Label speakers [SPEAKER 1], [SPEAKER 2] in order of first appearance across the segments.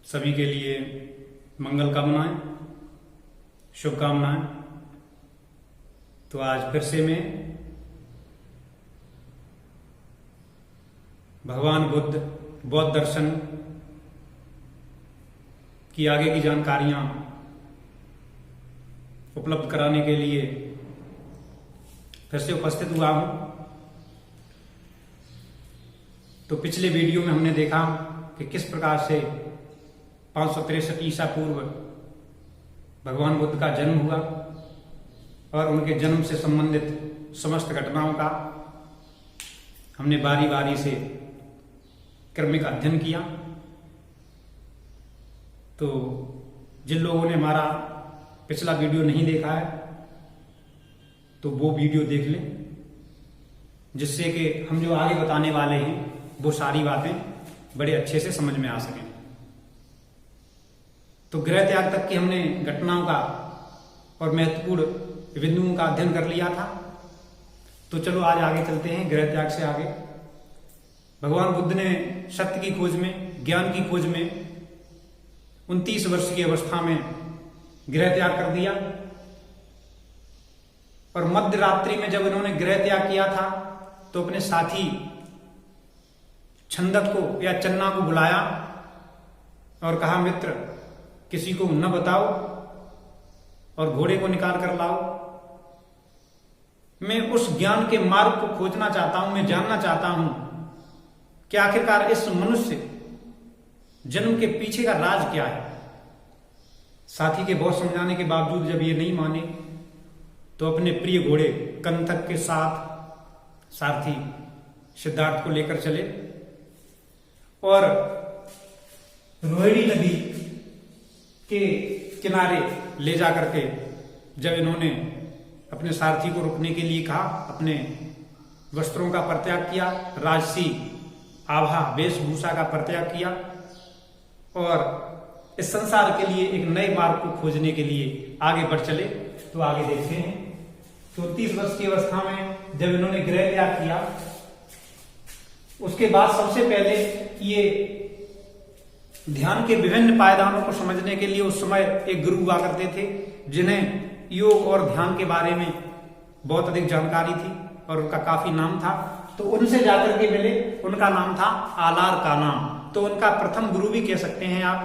[SPEAKER 1] सभी के लिए मंगल कामनाएं, शुभकामनाएं। तो आज फिर से मैं भगवान बुद्ध बौद्ध दर्शन की आगे की जानकारियां उपलब्ध कराने के लिए फिर से उपस्थित हुआ हूं। तो पिछले वीडियो में हमने देखा कि किस प्रकार से 563 ईसा पूर्व भगवान बुद्ध का जन्म हुआ और उनके जन्म से संबंधित समस्त घटनाओं का हमने बारी बारी से क्रमिक अध्ययन किया। तो जिन लोगों ने हमारा पिछला वीडियो नहीं देखा है तो वो वीडियो देख लें, जिससे कि हम जो आगे बताने वाले हैं वो सारी बातें बड़े अच्छे से समझ में आ सकें। तो गृह त्याग तक की हमने घटनाओं का और महत्वपूर्ण बिंदुओं का अध्ययन कर लिया था। तो चलो आज आगे चलते हैं। गृह त्याग से आगे भगवान बुद्ध ने सत्य की खोज में, ज्ञान की खोज में 29 वर्ष की अवस्था में गृह त्याग कर दिया और मध्य रात्रि में जब इन्होंने गृह त्याग किया था तो अपने साथी छंदक को या चन्ना को बुलाया और कहा, मित्र किसी को न बताओ और घोड़े को निकाल कर लाओ। मैं उस ज्ञान के मार्ग को खोजना चाहता हूं, मैं जानना चाहता हूं कि आखिरकार इस मनुष्य जन्म के पीछे का राज क्या है। साथी के बहुत समझाने के बावजूद जब ये नहीं माने तो अपने प्रिय घोड़े कंथक के साथ सारथी सिद्धार्थ को लेकर चले और रोहिणी नदी के किनारे ले जाकर के जब इन्होंने अपने सारथी को रुकने के लिए कहा, अपने वस्त्रों का परित्याग किया, राजसी आभा वेशभूषा का परित्याग किया और इस संसार के लिए एक नए मार्ग को खोजने के लिए आगे बढ़ चले। तो आगे देखते हैं। 34 वर्ष की अवस्था में जब इन्होंने गृह त्याग किया, उसके बाद सबसे पहले ये ध्यान के विभिन्न पायदानों को समझने के लिए उस समय एक गुरु हुआ करते थे जिन्हें योग और ध्यान के बारे में बहुत अधिक जानकारी थी और उनका काफी नाम था। तो उनसे जाकर के मिले, उनका नाम था आलार कालाम। तो उनका प्रथम गुरु भी कह सकते हैं आप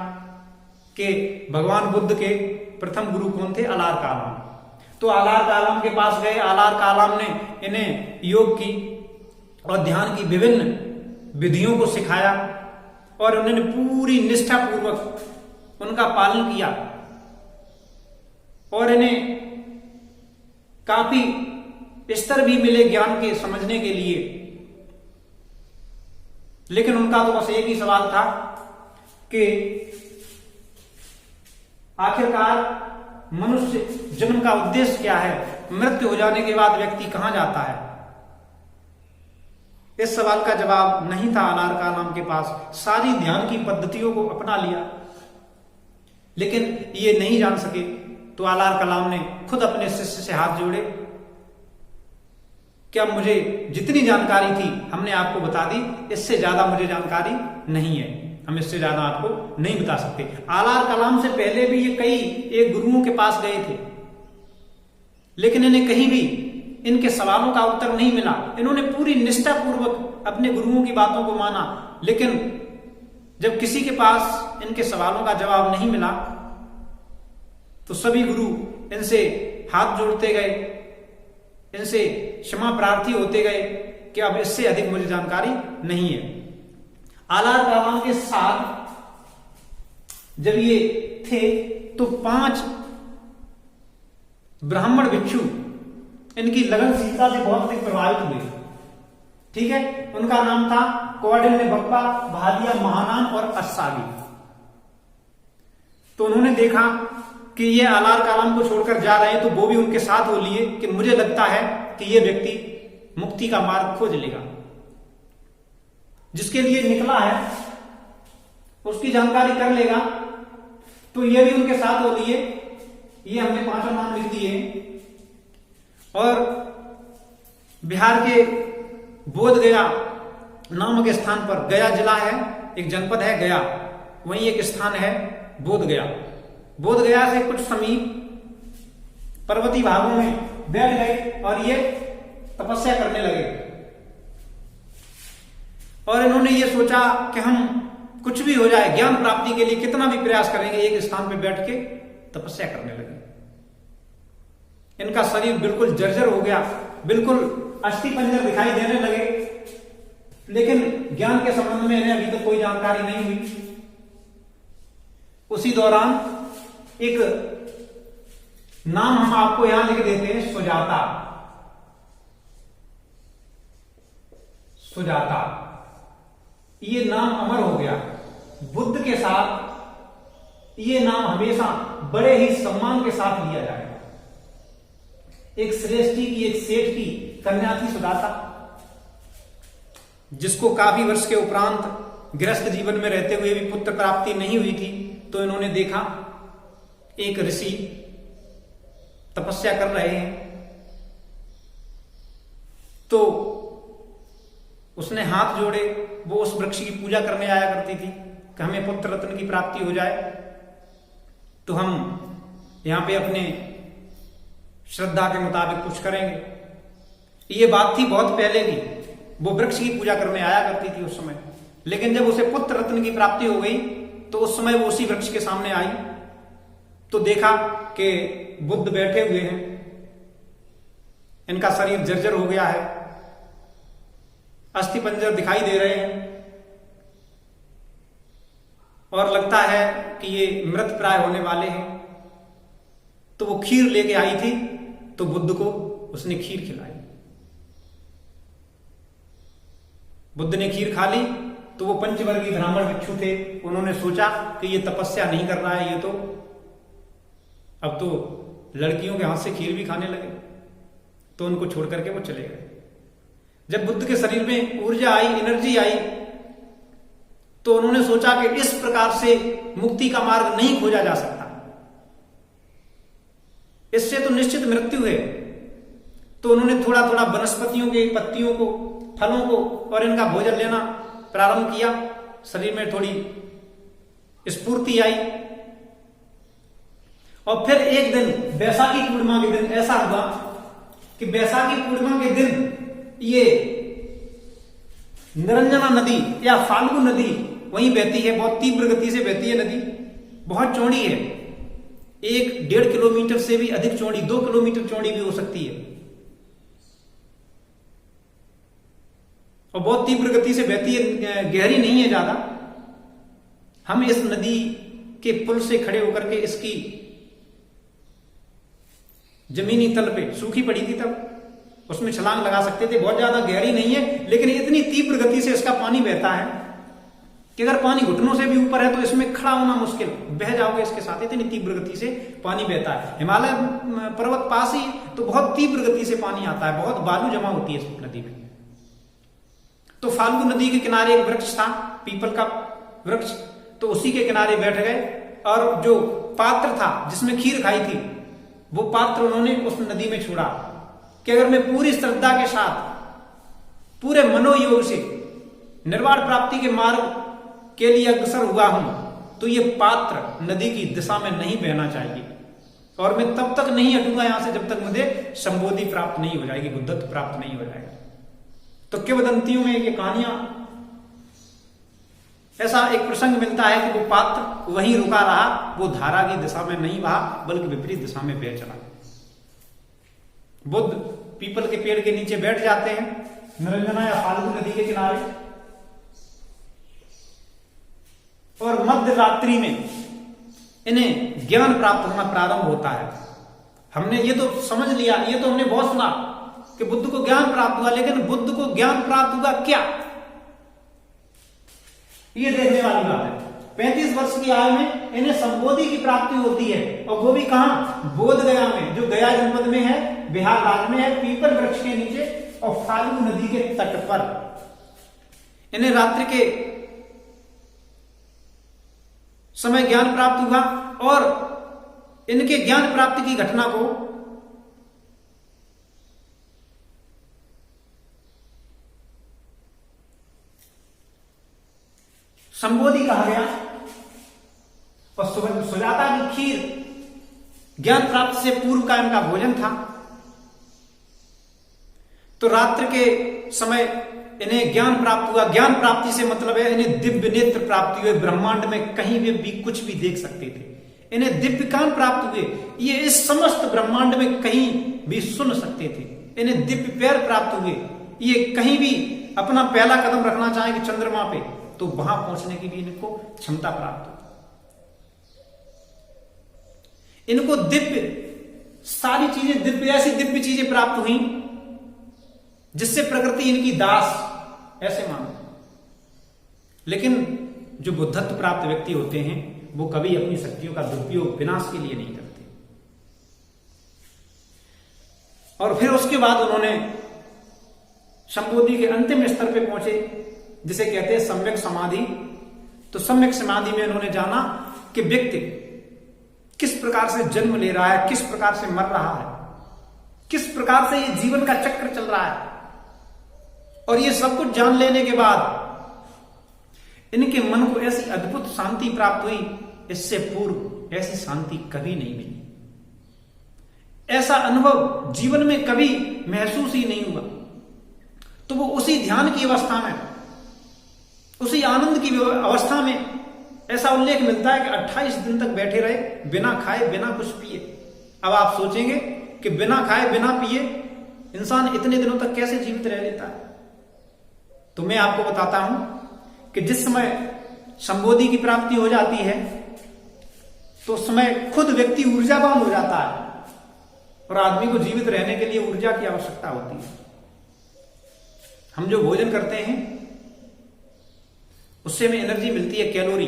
[SPEAKER 1] कि भगवान बुद्ध के प्रथम गुरु कौन थे? आलार कालाम। तो आलार कालाम के पास गए। आलार कालाम ने इन्हें योग की और ध्यान की विभिन्न विधियों को सिखाया और उन्होंने पूरी निष्ठा पूर्वक उनका पालन किया और इन्हें काफी स्तर भी मिले ज्ञान के समझने के लिए। लेकिन उनका तो बस एक ही सवाल था कि आखिरकार मनुष्य जन्म का उद्देश्य क्या है, मृत्यु हो जाने के बाद व्यक्ति कहां जाता है। इस सवाल का जवाब नहीं था आलार कालाम के पास। सारी ध्यान की पद्धतियों को अपना लिया लेकिन ये नहीं जान सके। तो आलार कलाम ने खुद अपने शिष्य से हाथ जोड़े, क्या मुझे जितनी जानकारी थी हमने आपको बता दी, इससे ज्यादा मुझे जानकारी नहीं है, हम इससे ज्यादा आपको नहीं बता सकते। आलार कलाम से पहले भी ये कई एक गुरुओं के पास गए थे लेकिन इन्हें कहीं भी इनके सवालों का उत्तर नहीं मिला। इन्होंने पूरी निष्ठा पूर्वक अपने गुरुओं की बातों को माना, लेकिन जब किसी के पास इनके सवालों का जवाब नहीं मिला तो सभी गुरु इनसे हाथ जोड़ते गए, इनसे क्षमा प्रार्थी होते गए कि अब इससे अधिक मुझे जानकारी नहीं है। आलार कालाम के साथ जब ये थे तो 5 ब्राह्मण भिक्षु इनकी लगनशीलता से बहुत अधिक प्रभावित हुए। ठीक है, उनका नाम था कौंडिन्य बप्पा, भालिया महानाम और अस्सागी। तो उन्होंने देखा कि ये आलार कालाम को छोड़कर जा रहे हैं तो वो भी उनके साथ हो लिए कि मुझे लगता है कि ये व्यक्ति मुक्ति का मार्ग खोज लेगा, जिसके लिए निकला है उसकी जानकारी कर लेगा। तो ये भी उनके साथ हो लिए। ये हमने 5 नाम लिख दिए और बिहार के बोध गया नामक स्थान पर, गया जिला है, एक जनपद है गया, वहीं एक स्थान है बोध गया। बोध गया से कुछ समीप पर्वतीय भागों में बैठ गए और ये तपस्या करने लगे। और इन्होंने ये सोचा कि हम कुछ भी हो जाए, ज्ञान प्राप्ति के लिए कितना भी प्रयास करेंगे, एक स्थान पर बैठ के तपस्या करने लगे। इनका शरीर बिल्कुल जर्जर हो गया, बिल्कुल अस्थि पंजर दिखाई देने लगे, लेकिन ज्ञान के संबंध में इन्हें अभी तक कोई जानकारी नहीं हुई। उसी दौरान एक नाम हम आपको यहां लिख देते हैं, सुजाता। सुजाता ये नाम अमर हो गया। बुद्ध के साथ ये नाम हमेशा बड़े ही सम्मान के साथ लिया जाएगा। एक श्रेष्ठी की, एक सेठ की कन्या थी सुजाता, जिसको काफी वर्ष के उपरांत गृहस्थ जीवन में रहते हुए भी पुत्र प्राप्ति नहीं हुई थी। तो इन्होंने देखा एक ऋषि तपस्या कर रहे हैं, तो उसने हाथ जोड़े। वो उस वृक्ष की पूजा करने आया करती थी कि हमें पुत्र रत्न की प्राप्ति हो जाए, तो हम यहां पे अपने श्रद्धा के मुताबिक कुछ करेंगे। ये बात थी बहुत पहले की, वो वृक्ष की पूजा करने आया करती थी उस समय। लेकिन जब उसे पुत्र रत्न की प्राप्ति हो गई तो उस समय वो उसी वृक्ष के सामने आई, तो देखा कि बुद्ध बैठे हुए हैं, इनका शरीर जर्जर हो गया है, अस्थि पंजर दिखाई दे रहे हैं और लगता है कि ये मृत प्राय होने वाले हैं। तो वो खीर लेके आई थी, तो बुद्ध को उसने खीर खिलाई। बुद्ध ने खीर खा ली तो वो पंचवर्गीय ब्राह्मण भिक्षु थे, उन्होंने सोचा कि ये तपस्या नहीं कर रहा है, ये तो अब तो लड़कियों के हाथ से खीर भी खाने लगे, तो उनको छोड़ करके वो चले गए। जब बुद्ध के शरीर में ऊर्जा आई, एनर्जी आई, तो उन्होंने सोचा कि इस प्रकार से मुक्ति का मार्ग नहीं खोजा जा सकता, इससे तो निश्चित मृत्यु है। तो उन्होंने थोड़ा थोड़ा वनस्पतियों के पत्तियों को, फलों को और इनका भोजन लेना प्रारंभ किया। शरीर में थोड़ी स्फूर्ति आई और फिर एक दिन बैसाखी पूर्णिमा के दिन ऐसा हुआ कि बैसाखी पूर्णिमा के दिन ये निरंजना नदी या फाल्गु नदी वहीं बहती है, बहुत तीव्र गति से बहती है नदी, बहुत चौड़ी है, 1-1.5 किलोमीटर से भी अधिक चौड़ी, 2 किलोमीटर चौड़ी भी हो सकती है और बहुत तीव्र गति से बहती है, गहरी नहीं है ज्यादा। हम इस नदी के पुल से खड़े होकर के इसकी जमीनी तल पे, सूखी पड़ी थी तब, उसमें छलांग लगा सकते थे। बहुत ज्यादा गहरी नहीं है, लेकिन इतनी तीव्र गति से इसका पानी बहता है कि अगर पानी घुटनों से भी ऊपर है तो इसमें खड़ा होना मुश्किल, बह जाओगे इसके साथ, इतनी तीव्र गति से पानी बहता है। हिमालय पर्वत पास ही, तो बहुत तीव्र गति से पानी आता है, बहुत बालू जमा होती है इस नदी में। तो फाल्गु नदी के किनारे एक वृक्ष था, पीपल का वृक्ष, तो उसी के किनारे बैठ गए और जो पात्र था जिसमें खीर खाई थी, वो पात्र उन्होंने उस नदी में छोड़ा कि अगर मैं पूरी श्रद्धा के साथ, पूरे मनोयोग से निर्वाण प्राप्ति के मार्ग के लिए अग्रसर हुआ हूं, तो ये पात्र नदी की दिशा में नहीं बहना चाहिए और मैं तब तक नहीं हटूंगा यहां से जब तक मुझे संबोधि प्राप्त नहीं हो जाएगी, बुद्धत्व प्राप्त नहीं हो जाएगा। तो किंवदंतियों में ये कहानियां, ऐसा एक प्रसंग मिलता है कि वो पात्र वहीं रुका रहा, वो धारा की दिशा में नहीं बहा बल्कि विपरीत दिशा में बह चला। बुद्ध पीपल के पेड़ के नीचे बैठ जाते हैं निरंजना या फाल्गु नदी के किनारे, और मध्य रात्रि में इन्हें ज्ञान प्राप्त होना प्रारंभ होता है। हमने ये तो समझ लिया, ये तो हमने बहुत सुना कि बुद्ध को ज्ञान प्राप्त हुआ, लेकिन बुद्ध को ज्ञान प्राप्त हुआ क्या, ये देखने वाली बात है। 35 वर्ष की आयु में इन्हें संबोधि की प्राप्ति होती है, और वो भी कहां, बोध गया में, जो गया जनपद में है, बिहार राज्य में है, पीपल वृक्ष के नीचे और फाल्गु नदी के तट पर। इन्हें रात्रि के समय ज्ञान प्राप्त हुआ और इनके ज्ञान प्राप्ति की घटना को संबोधि कहा गया। और सुजाता की खीर ज्ञान प्राप्ति से पूर्व का इनका भोजन था। तो रात्रि के समय इन्हें ज्ञान प्राप्त हुआ। ज्ञान प्राप्ति से मतलब है इन्हें दिव्य नेत्र प्राप्ति हुए, ब्रह्मांड में कहीं भी कुछ भी देख सकते थे। इन्हें दिव्य कान प्राप्त हुए, ये इस समस्त ब्रह्मांड में कहीं भी सुन सकते थे। इन्हें दिव्य पैर प्राप्त हुए, ये कहीं भी अपना पहला कदम रखना चाहेंगे चंद्रमा पे तो वहां पहुंचने की भी इनको क्षमता प्राप्त हुई। इनको दिव्य सारी चीजें दिव्य, ऐसी दिव्य चीजें प्राप्त हुई जिससे प्रकृति इनकी दास ऐसे मानो। लेकिन जो बुद्धत्व प्राप्त व्यक्ति होते हैं वो कभी अपनी शक्तियों का दुरुपयोग विनाश के लिए नहीं करते। और फिर उसके बाद उन्होंने संबोधि के अंतिम स्तर पे पहुंचे जिसे कहते हैं सम्यक समाधि। तो सम्यक समाधि में उन्होंने जाना कि व्यक्ति किस प्रकार से जन्म ले रहा है, किस प्रकार से मर रहा है, किस प्रकार से ये जीवन का चक्र चल रहा है। और ये सब कुछ जान लेने के बाद इनके मन को ऐसी अद्भुत शांति प्राप्त हुई, इससे पूर्व ऐसी शांति कभी नहीं मिली। ऐसा अनुभव जीवन में कभी महसूस ही नहीं हुआ। तो वो उसी ध्यान की अवस्था में, उसी आनंद की अवस्था में ऐसा उल्लेख मिलता है कि 28 दिन तक बैठे रहे बिना खाए बिना कुछ पिए। अब आप सोचेंगे कि बिना खाए बिना पिए इंसान इतने दिनों तक कैसे जीवित रह लेता है। तो मैं आपको बताता हूं कि जिस समय संबोधि की प्राप्ति हो जाती है तो उस समय खुद व्यक्ति ऊर्जावान हो जाता है। और आदमी को जीवित रहने के लिए ऊर्जा की आवश्यकता होती है। हम जो भोजन करते हैं उससे हमें एनर्जी मिलती है, कैलोरी।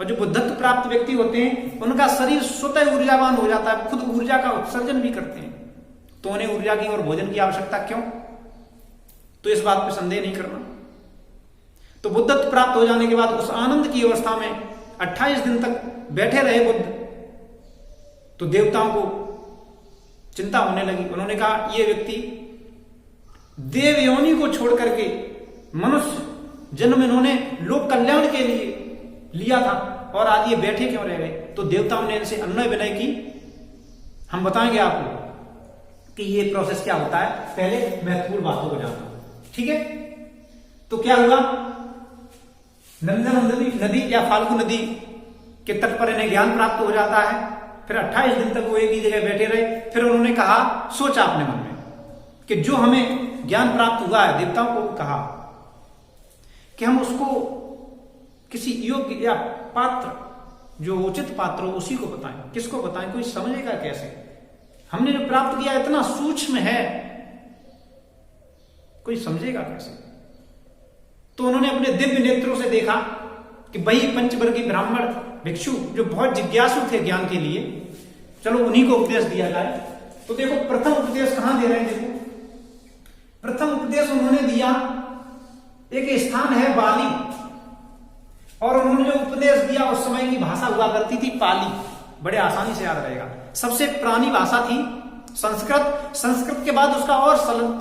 [SPEAKER 1] और जो बुद्धत्व प्राप्त व्यक्ति होते हैं उनका शरीर स्वतः ऊर्जावान हो जाता है, खुद ऊर्जा का उत्सर्जन भी करते हैं। तो उन्हें ऊर्जा की और भोजन की आवश्यकता क्यों? तो इस बात पर संदेह नहीं करना। तो बुद्धत्व प्राप्त हो जाने के बाद उस आनंद की अवस्था में 28 दिन तक बैठे रहे बुद्ध। तो देवताओं को चिंता होने लगी। उन्होंने कहा ये व्यक्ति देव योनि को छोड़ करके मनुष्य जन्म इन्होंने लोक कल्याण के लिए लिया था और आज ये बैठे क्यों रह गए? तो देवताओं ने इनसे अन्वय विनय की। हम बताएंगे आपको कि ये प्रोसेस क्या होता है। पहले महत्वपूर्ण बातों को जानना, ठीक है? तो क्या हुआ, नंदन नदी या फाल्गु नदी के तट पर इन्हें ज्ञान प्राप्त हो जाता है। फिर 28 दिन तक वो एक ही जगह बैठे रहे। फिर उन्होंने कहा, सोचा अपने मन में कि जो हमें ज्ञान प्राप्त हुआ है, देवताओं को कहा कि हम उसको किसी योग्य या पात्र, जो उचित पात्र हो उसी को बताएं। किसको बताएं? कोई समझेगा कैसे? हमने जो प्राप्त किया इतना सूक्ष्म है, कोई समझेगा कैसे? तो उन्होंने अपने दिव्य नेत्रों से देखा कि वही पंचवर्गीय ब्राह्मण भिक्षु जो बहुत जिज्ञासु थे ज्ञान के लिए, चलो उन्हीं को उपदेश दिया जाए। तो देखो प्रथम उपदेश कहां दे रहे हैं। देखो प्रथम उपदेश उन्होंने दिया, एक स्थान है बाली। और उन्होंने जो उपदेश दिया उस समय की भाषा हुआ करती थी पाली। बड़े आसानी से याद रहेगा। सबसे पुरानी भाषा थी संस्कृत। संस्कृत के बाद उसका और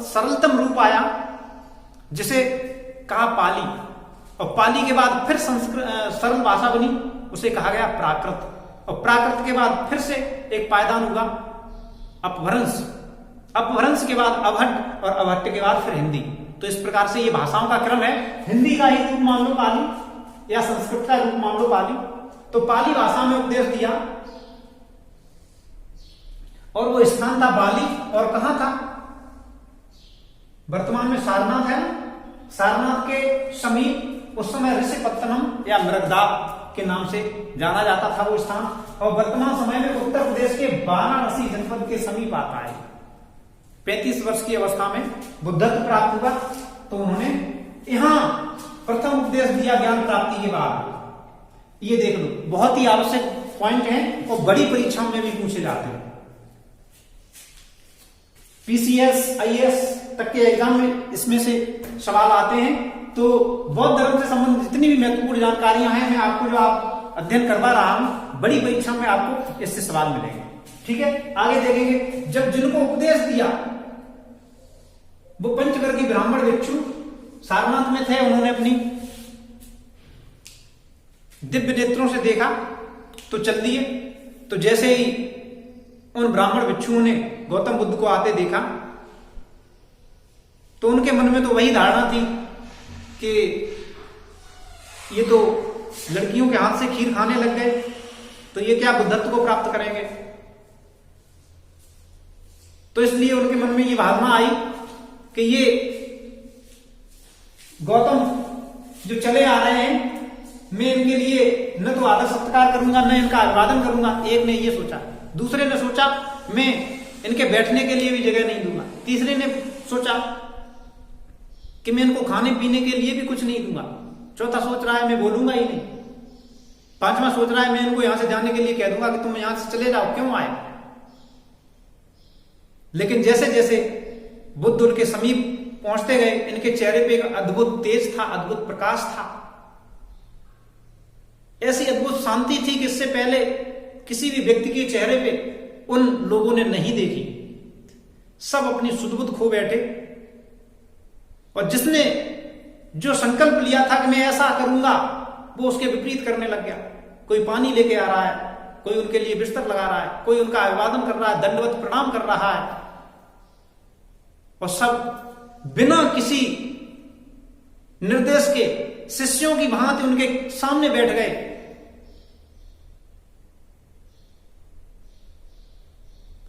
[SPEAKER 1] सरलतम रूप आया जिसे कहा पाली। और पाली के बाद फिर संस्कृत सरल भाषा बनी, उसे कहा गया प्राकृत। और प्राकृत के बाद फिर से एक पायदान हुआ अपभ्रंश। अपभ्रंश के बाद अभट्ट और अभट्ट के बाद फिर हिंदी। तो इस प्रकार से ये भाषाओं का क्रम है। हिंदी का ही रूप मान लो पाली या संस्कृत का रूप मान लो पाली। तो पाली भाषा में उपदेश दिया और वो स्थान था बाली। और कहां था? वर्तमान में सारनाथ है ना, सारनाथ के समीप उस समय ऋषिपत्तनम या मृगदा के नाम से जाना जाता था वो स्थान। और वर्तमान समय में उत्तर प्रदेश के वाराणसी जनपद के समीप आता है। 35 वर्ष की अवस्था में बुद्धत्व प्राप्त हुआ। तो उन्होंने यहां प्रथम उपदेश दिया ज्ञान प्राप्ति के बाद। ये देख लो, बहुत ही आवश्यक पॉइंट है और बड़ी परीक्षाओं में भी पूछे जाते हैं। पीसीएस, आईएएस तक के एग्जाम में इसमें से सवाल आते हैं। तो बौद्ध धर्म से संबंधित जितनी भी महत्वपूर्ण जानकारियां हैं, मैं आपको जो आप अध्ययन करवा रहा हूं, बड़ी परीक्षा में आपको इससे सवाल मिलेंगे। ठीक है, आगे देखेंगे। जब जिनको उपदेश दिया वो पंचवर्गीय ब्राह्मण भिक्षु सारनाथ में थे। उन्होंने अपनी दिव्य नेत्रों से देखा तो चल दिए। तो जैसे ही उन ब्राह्मण भिक्षुओं ने गौतम बुद्ध को आते देखा तो उनके मन में तो वही धारणा थी कि ये तो लड़कियों के हाथ से खीर खाने लग गए, तो ये क्या बुद्धत्व को प्राप्त करेंगे। तो इसलिए उनके मन में ये भावना आई कि ये गौतम जो चले आ रहे हैं, मैं इनके लिए न तो आदर सत्कार करूंगा न इनका अभिवादन करूंगा। एक ने ये सोचा। दूसरे ने सोचा मैं इनके बैठने के लिए भी जगह नहीं दूंगा। तीसरे ने सोचा कि मैं इनको खाने पीने के लिए भी कुछ नहीं दूंगा। चौथा सोच रहा है मैं बोलूंगा ही नहीं। पांचवा सोच रहा है मैं इनको यहां से जाने के लिए कह दूंगा कि तुम यहां से चले जाओ, क्यों आए। लेकिन जैसे जैसे बुद्ध उनके समीप पहुंचते गए, इनके चेहरे पे एक अद्भुत तेज था, अद्भुत प्रकाश था, ऐसी अद्भुत शांति थी कि इससे पहले किसी भी व्यक्ति के चेहरे पे उन लोगों ने नहीं देखी। सब अपनी सुध-बुध खो बैठे और जिसने जो संकल्प लिया था कि मैं ऐसा करूंगा, वो उसके विपरीत करने लग गया। कोई पानी लेके आ रहा है, कोई उनके लिए बिस्तर लगा रहा है, कोई उनका अभिवादन कर रहा है, दंडवत प्रणाम कर रहा है, और सब बिना किसी निर्देश के शिष्यों की भांति उनके सामने बैठ गए।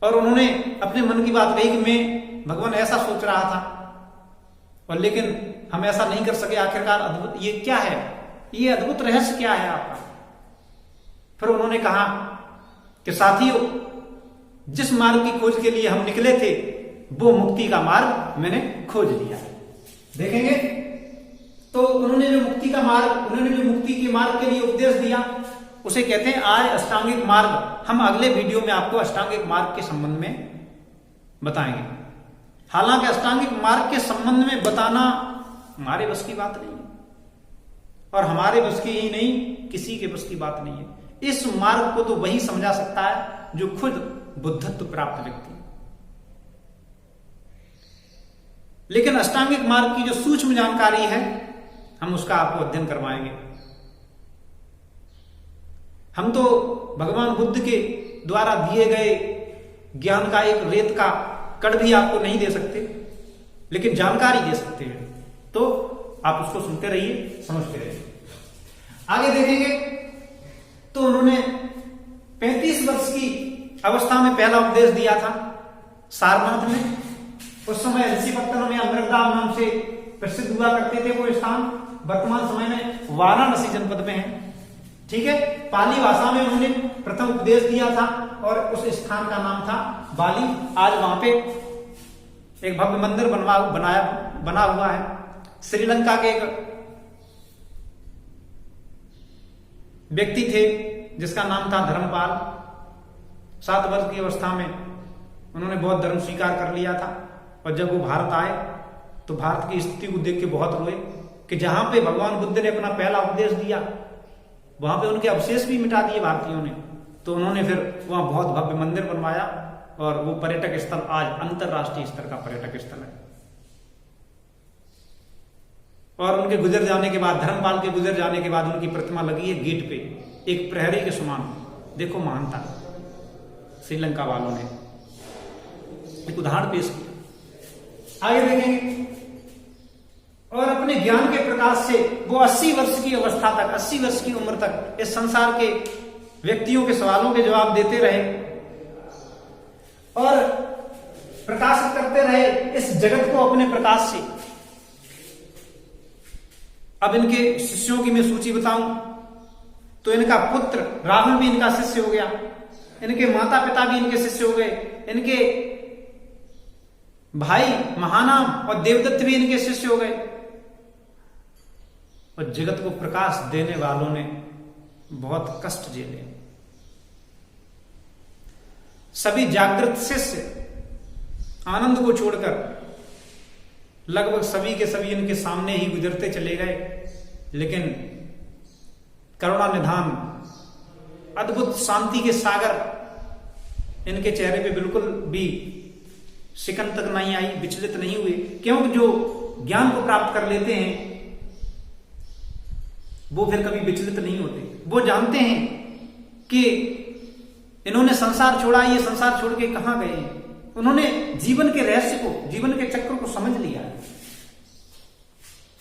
[SPEAKER 1] और उन्होंने अपने मन की बात कही कि मैं भगवान ऐसा सोच रहा था, और लेकिन हम ऐसा नहीं कर सके। आखिरकार अद्भुत ये क्या है, ये अद्भुत रहस्य क्या है आपका। फिर उन्होंने कहा कि साथियों, जिस मार्ग की खोज के लिए हम निकले थे वो मुक्ति का मार्ग मैंने खोज लिया। देखेंगे तो उन्होंने जो मुक्ति का मार्ग, उन्होंने जो मुक्ति के मार्ग के लिए उपदेश दिया उसे कहते हैं आर्य अष्टांगिक मार्ग। हम अगले वीडियो में आपको अष्टांगिक मार्ग के संबंध में बताएंगे। हालांकि अष्टांगिक मार्ग के संबंध में बताना हमारे बस की बात नहीं है, और हमारे बस की ही नहीं, किसी के बस की बात नहीं है। इस मार्ग को तो वही समझा सकता है जो खुद बुद्धत्व प्राप्त व्यक्ति। लेकिन अष्टांगिक मार्ग की जो सूक्ष्म जानकारी है हम उसका आपको अध्ययन करवाएंगे। हम तो भगवान बुद्ध के द्वारा दिए गए ज्ञान का एक रेत का कण भी आपको नहीं दे सकते, लेकिन जानकारी दे सकते हैं। तो आप उसको सुनते रहिए, समझते रहिए। आगे देखेंगे तो उन्होंने 35 वर्ष की अवस्था में पहला उपदेश दिया था सारनाथ में। उस समय ऋषिपत्तनम या अमृतधाम नाम से प्रसिद्ध हुआ करते थे वो स्थान। वर्तमान समय में वाराणसी जनपद में है। ठीक है, पाली भाषा में उन्होंने प्रथम उपदेश दिया था और उस स्थान का नाम था बाली। आज वहां पे एक भव्य मंदिर बना हुआ है। श्रीलंका के एक व्यक्ति थे जिसका नाम था धर्मपाल। 7 वर्ष की अवस्था में उन्होंने बौद्ध धर्म स्वीकार कर लिया था, और जब वो भारत आए तो भारत की स्थिति को देख के बहुत रोए कि जहां पे भगवान बुद्ध ने अपना पहला उपदेश दिया वहां पे उनके अवशेष भी मिटा दिए भारतीयों ने। तो उन्होंने फिर वहां बहुत भव्य मंदिर बनवाया, और वो पर्यटक स्थल आज अंतरराष्ट्रीय स्तर का पर्यटक स्थल है। और उनके गुजर जाने के बाद, धर्मपाल के गुजर जाने के बाद उनकी प्रतिमा लगी है गेट पे, एक प्रहरी के समान। देखो महानता, श्रीलंका वालों ने एक उदाहरण पेश किया। आगे देखेंगे, और अपने ज्ञान के प्रकाश से वो 80 वर्ष की अवस्था तक, 80 वर्ष की उम्र तक इस संसार के व्यक्तियों के सवालों के जवाब देते रहे और प्रकाशित करते रहे इस जगत को अपने प्रकाश से। अब इनके शिष्यों की मैं सूची बताऊं तो इनका पुत्र राहुल भी इनका शिष्य हो गया, इनके माता पिता भी इनके शिष्य हो गए, इनके भाई महानाम और देवदत्त भी इनके शिष्य हो गए। और जगत को प्रकाश देने वालों ने बहुत कष्ट झेले। सभी जागृत शिष्य आनंद को छोड़कर लगभग सभी के सभी इनके सामने ही गुजरते चले गए, लेकिन करुणा निधान, अद्भुत शांति के सागर इनके चेहरे पे बिल्कुल भी शिकन तक नहीं आई, विचलित नहीं हुए। क्योंकि जो ज्ञान को प्राप्त कर लेते हैं वो फिर कभी विचलित नहीं होते। वो जानते हैं कि इन्होंने संसार छोड़ा, ये संसार छोड़ के कहां गए। उन्होंने जीवन के रहस्य को, जीवन के चक्र को समझ लिया।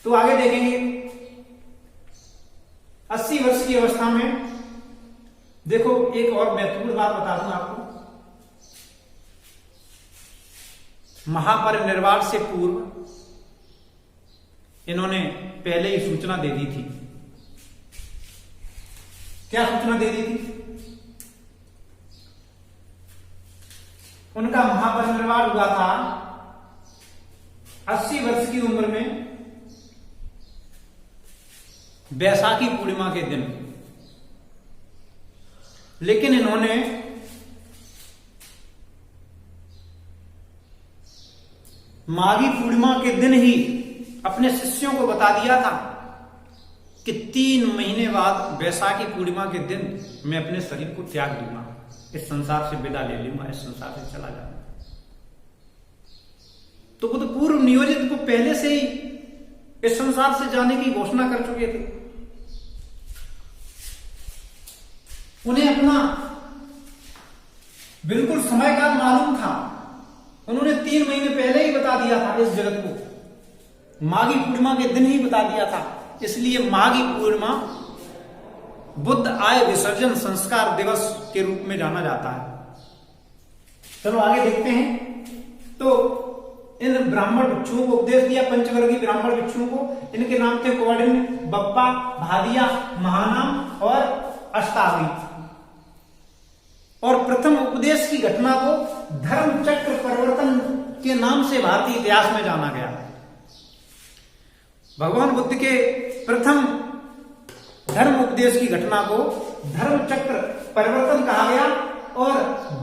[SPEAKER 1] तो आगे देखेंगे 80 वर्ष की अवस्था में देखो, एक और महत्वपूर्ण बात बता दूं आपको। महापरिनिर्वाण से पूर्व इन्होंने पहले ही सूचना दे दी थी। क्या सूचना दे दी थी? उनका महापरिनिर्वाण हुआ था 80 वर्ष की उम्र में, बैसाखी पूर्णिमा के दिन। लेकिन इन्होंने माघी पूर्णिमा के दिन ही अपने शिष्यों को बता दिया था कि 3 महीने बाद बैसाखी पूर्णिमा के दिन मैं अपने शरीर को त्याग दूंगा, इस संसार से विदा ले लूंगा, इस संसार से चला जाऊंगा। तो वो तो पूर्व नियोजित, को पहले से ही इस संसार से जाने की घोषणा कर चुके थे। उन्हें अपना बिल्कुल समय का मालूम था। उन्होंने 3 महीने पहले ही बता दिया था इस जगत को, माघी पूर्णिमा के दिन ही बता दिया था। इसलिए माघी पूर्णिमा बुद्ध आय विसर्जन संस्कार दिवस के रूप में जाना जाता है। चलो आगे देखते हैं। तो इन ब्राह्मण भिक्षुओं को उपदेश दिया, पंचवर्गीय ब्राह्मण भिक्षुओं को। इनके नाम थे कौंडिन्य, बप्पा, भादिया, महानाम और अष्टावरी। और प्रथम उपदेश की घटना को धर्म चक्र परिवर्तन के नाम से भारतीय इतिहास में जाना गया। भगवान बुद्ध के प्रथम धर्म उपदेश की घटना को धर्म चक्र परिवर्तन कहा गया। और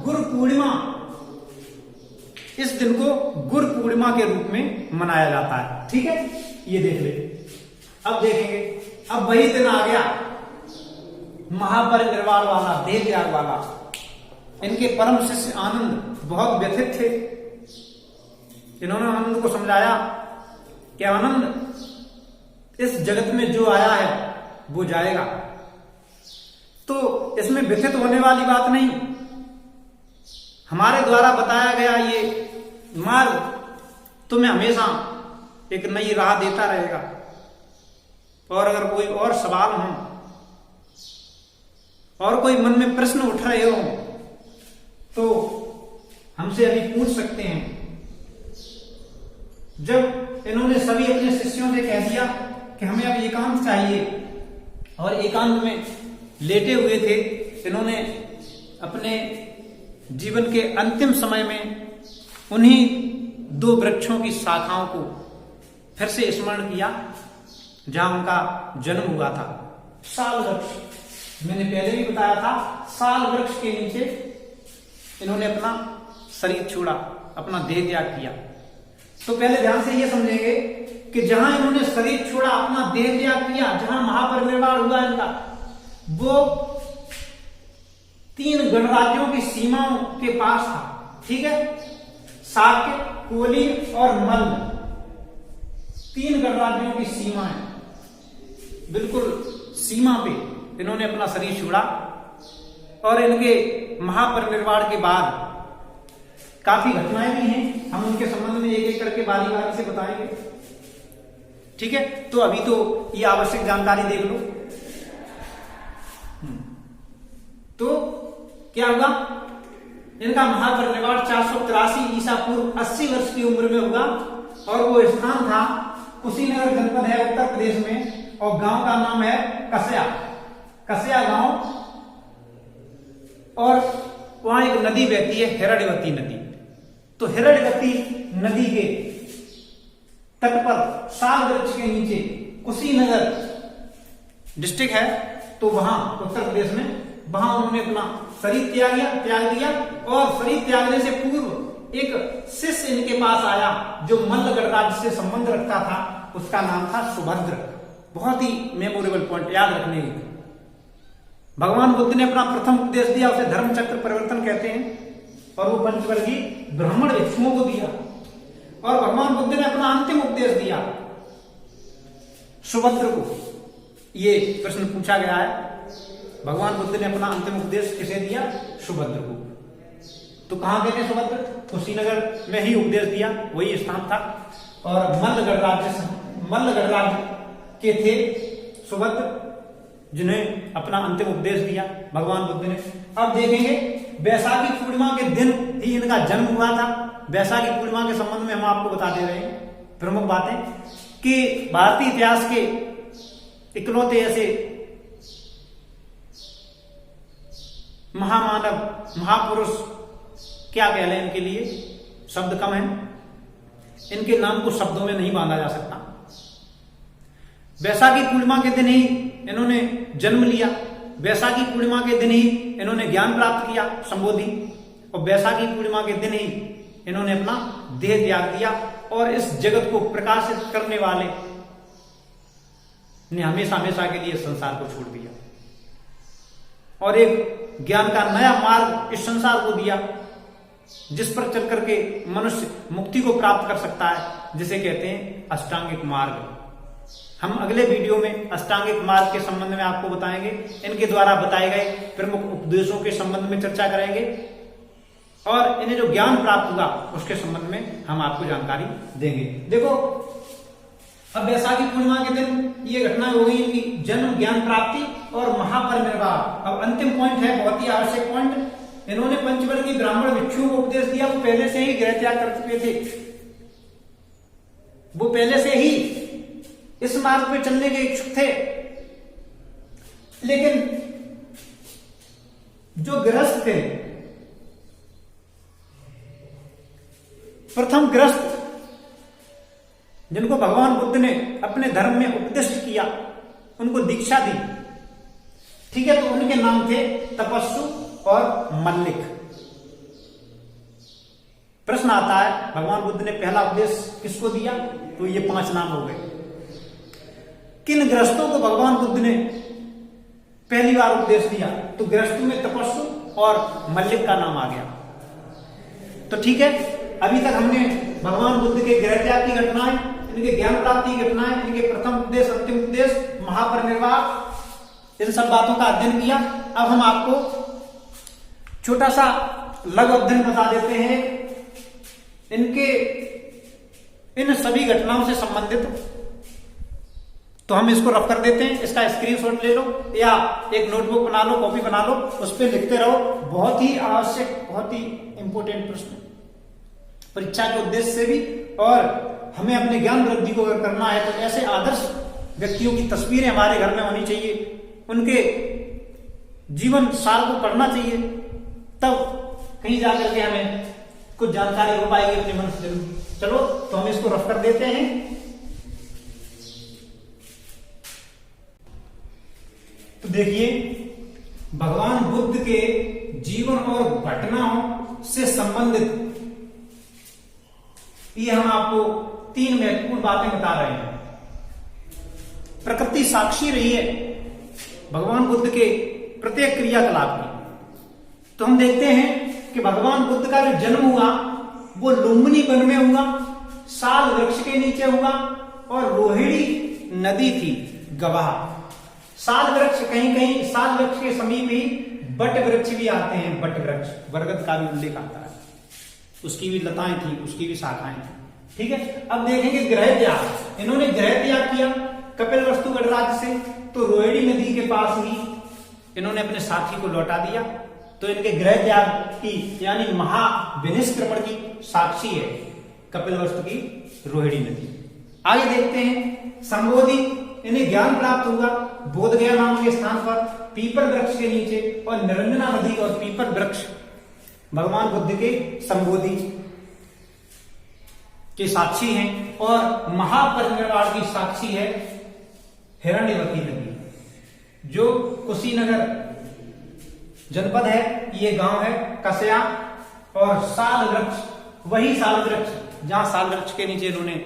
[SPEAKER 1] गुरु पूर्णिमा, इस दिन को गुरु पूर्णिमा के रूप में मनाया जाता है। ठीक है, ये देख ले। अब देखेंगे, अब वही दिन आ गया महापरिनिर्वाण वाला, देह त्याग वाला। इनके परम शिष्य आनंद बहुत व्यथित थे। इन्होंने आनंद को समझाया कि आनंद, इस जगत में जो आया है वो जाएगा, तो इसमें व्यथित होने वाली बात नहीं। हमारे द्वारा बताया गया ये मार्ग तुम्हें हमेशा एक नई राह देता रहेगा। और अगर कोई और सवाल हो और कोई मन में प्रश्न उठ रहे हो तो हमसे अभी पूछ सकते हैं। जब इन्होंने सभी अपने शिष्यों से कह दिया कि हमें अब एकांत चाहिए, और एकांत में लेटे हुए थे, इन्होंने अपने जीवन के अंतिम समय में उन्हीं 2 वृक्षों की शाखाओं को फिर से स्मरण किया जहां उनका जन्म हुआ था। साल वृक्ष, मैंने पहले भी बताया था, साल वृक्ष के नीचे इन्होंने अपना शरीर छोड़ा, अपना देह त्याग किया। तो पहले ध्यान से ये समझेंगे कि जहां इन्होंने शरीर छोड़ा, अपना देह त्याग किया, जहां महापरिनिर्वाण हुआ इनका, वो 3 गणराज्यों की सीमाओं के पास था। ठीक है, शाक्य, कुलीन और मल्ल, 3 गणराज्यों की सीमाएं, बिल्कुल सीमा पे इन्होंने अपना शरीर छोड़ा। और इनके महापरिनिर्वाण के बाद काफी घटनाएं भी हैं, हम उनके संबंध में एक एक करके बारी बारी से बताएंगे। ठीक है, तो अभी तो ये आवश्यक जानकारी देख लो। तो क्या होगा, इनका महापरिनिर्वाण 483 ईसा पूर्व 80 वर्ष की उम्र में होगा। और वो स्थान था कुशीनगर जनपद है उत्तर प्रदेश में, और गांव का नाम है कसया, कसया गांव। और वहां एक नदी बहती है, हिरण्यवती नदी। तो हिरण्यवती नदी के तट पर साल वृक्ष के नीचे कुशीनगर डिस्ट्रिक्ट है, तो वहां उत्तर प्रदेश में, वहां उन्होंने अपना शरीर त्याग दिया। और शरीर त्यागने से पूर्व एक शिष्य इनके पास आया जो मल्ल गणराज्य से संबंध रखता था, उसका नाम था सुभद्र। बहुत ही मेमोरेबल पॉइंट, याद रखने की। भगवान बुद्ध ने अपना प्रथम उपदेश दिया, उसे धर्म चक्र परिवर्तन कहते हैं, और वो पंचवर्गीय ब्राह्मण भिक्षुओं को दिया। और भगवान बुद्ध ने अपना अंतिम उपदेश दिया सुभद्र को। ये प्रश्न पूछा गया है भगवान बुद्ध ने अपना अंतिम उपदेश किसे दिया? सुभद्र को। तो कहां गए थे सुभद्र? कुशीनगर में ही उपदेश दिया, वही स्थान था। और मल्लगढ़ राज्य के थे सुभद्र, जिन्हें अपना अंतिम उपदेश दिया भगवान बुद्ध ने। अब देखेंगे बैसाखी पूर्णिमा के दिन ही इनका जन्म हुआ था। बैसाखी पूर्णिमा के संबंध में हम आपको बता दे रहे हैं प्रमुख बातें कि भारतीय इतिहास के इकलौते ऐसे महामानव, महापुरुष, क्या कह लें इनके लिए, शब्द कम है, इनके नाम को शब्दों में नहीं बांधा जा सकता। बैसाखी पूर्णिमा के दिन ही इन्होंने जन्म लिया, बैसाखी पूर्णिमा के दिन ही इन्होंने ज्ञान प्राप्त किया, संबोधि, और बैसाखी पूर्णिमा के दिन ही इन्होंने अपना देह त्याग दिया और इस जगत को प्रकाशित करने वाले ने हमेशा हमेशा के लिए संसार को छोड़ दिया और एक ज्ञान का नया मार्ग इस संसार को दिया, जिस पर चल करके मनुष्य मुक्ति को प्राप्त कर सकता है, जिसे कहते हैं अष्टांगिक मार्ग। हम अगले वीडियो में अष्टांगिक मार्ग के संबंध में आपको बताएंगे, इनके द्वारा बताए गए प्रमुख उपदेशों के संबंध में चर्चा करेंगे और इन्हें जो ज्ञान प्राप्त हुआ उसके संबंध में हम आपको जानकारी देंगे। देखो, अब बैसाखी पूर्णिमा के दिन ये घटना हो गई इनकी जन्म, ज्ञान प्राप्ति और महापरिनिर्वाण। अब अंतिम पॉइंट है, बहुत ही आवश्यक पॉइंट, इन्होंने पंचवर्गीय ब्राह्मण भिक्षुओं को उपदेश दिया। वो पहले से ही गृह त्याग कर चुके थे, वो पहले से ही इस मार्ग पे चलने के इच्छुक थे, लेकिन जो गृहस्थ थे, प्रथम गृहस्थ जिनको भगवान बुद्ध ने अपने धर्म में उपदिष्ट किया, उनको दीक्षा दी, ठीक है, तो उनके नाम थे तपस्सु और मल्लिक। प्रश्न आता है, भगवान बुद्ध ने पहला उपदेश किसको दिया? तो ये 5 नाम हो गए। किन गृहस्थों को भगवान बुद्ध ने पहली बार उपदेश दिया? तो गृहस्थों में तपस्सु और मल्लिक का नाम आ गया। तो ठीक है, अभी तक हमने भगवान बुद्ध के गृह त्याग की घटनाएं, इनके ज्ञान प्राप्ति की घटनाएं, इनके प्रथम उपदेश, अंतिम उपदेश, महापरिनिर्वाण, इन सब बातों का अध्ययन किया। अब हम आपको छोटा सा लघु अध्ययन बता देते हैं इनके इन सभी घटनाओं से संबंधित। तो हम इसको रफ कर देते हैं, इसका स्क्रीनशॉट ले लो या एक नोटबुक बना लो, कॉपी बना लो, उस पर लिखते रहो। बहुत ही आवश्यक, बहुत ही इंपोर्टेंट प्रश्न, परीक्षा के उद्देश्य से भी, और हमें अपने ज्ञान वृद्धि को अगर करना है तो ऐसे आदर्श व्यक्तियों की तस्वीरें हमारे घर में होनी चाहिए, उनके जीवन साल को पढ़ना चाहिए, तब कहीं जाकर के हमें कुछ जानकारी हो पाएगी अपने मन से जरूर। चलो, तो हम इसको रफ कर देते हैं। तो देखिए, भगवान बुद्ध के जीवन और घटनाओं से संबंधित ये हम आपको 3 महत्वपूर्ण बातें बता रहे हैं। प्रकृति साक्षी रही है भगवान बुद्ध के प्रत्येक क्रियाकलाप की। तो हम देखते हैं कि भगवान बुद्ध का जो जन्म हुआ वो लुम्बिनी वन में हुआ, साल वृक्ष के नीचे हुआ, और रोहिणी नदी थी गवाह। साल वृक्ष, कहीं कहीं साल वृक्ष के समीप ही बट वृक्ष भी आते हैं, बट वृक्ष, बरगद का भी उल्लेख आता है, उसकी भी लताएं थी, उसकी भी शाखाएं थी, ठीक है। अब देखेंगे गृह त्याग, इन्होंने गृह त्याग किया कपिलवस्तु गणराज्य से, तो रोहिणी नदी के पास ही इन्होंने अपने साथी को लौटा दिया। तो इनके गृह त्याग की यानी महाविनिष्क्रमण की साक्षी है कपिलवस्तु की रोहिणी नदी। आगे देखते हैं संबोधि, इन्हें ज्ञान प्राप्त हुआ बोधगया नाम के स्थान पर पीपल वृक्ष के नीचे, और निरंजना नदी और पीपल वृक्ष भगवान बुद्ध के संबोधि के साक्षी हैं, और महापरिनिर्वाण की साक्षी है हिरण्यवती नदी, जो कुशीनगर जनपद है, ये गांव है कसया, और साल वृक्ष, वही साल वृक्ष जहां साल वृक्ष के नीचे इन्होंने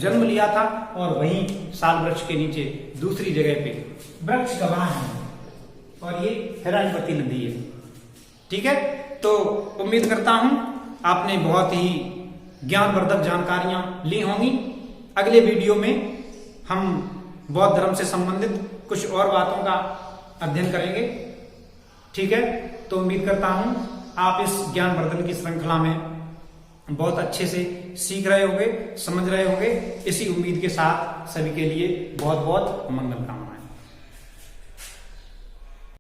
[SPEAKER 1] जन्म लिया था, और वहीं साल वृक्ष के नीचे दूसरी जगह पे वृक्ष गवाह है, और ये हिरण्यवती नदी है, ठीक है। तो उम्मीद करता हूं आपने बहुत ही ज्ञानवर्धक जानकारियां ली होंगी। अगले वीडियो में हम बौद्ध धर्म से संबंधित कुछ और बातों का अध्ययन करेंगे। ठीक है, तो उम्मीद करता हूं आप इस ज्ञानवर्धन की श्रृंखला में बहुत अच्छे से सीख रहे होंगे, समझ रहे होंगे। इसी उम्मीद के साथ सभी के लिए बहुत बहुत मंगल कामना।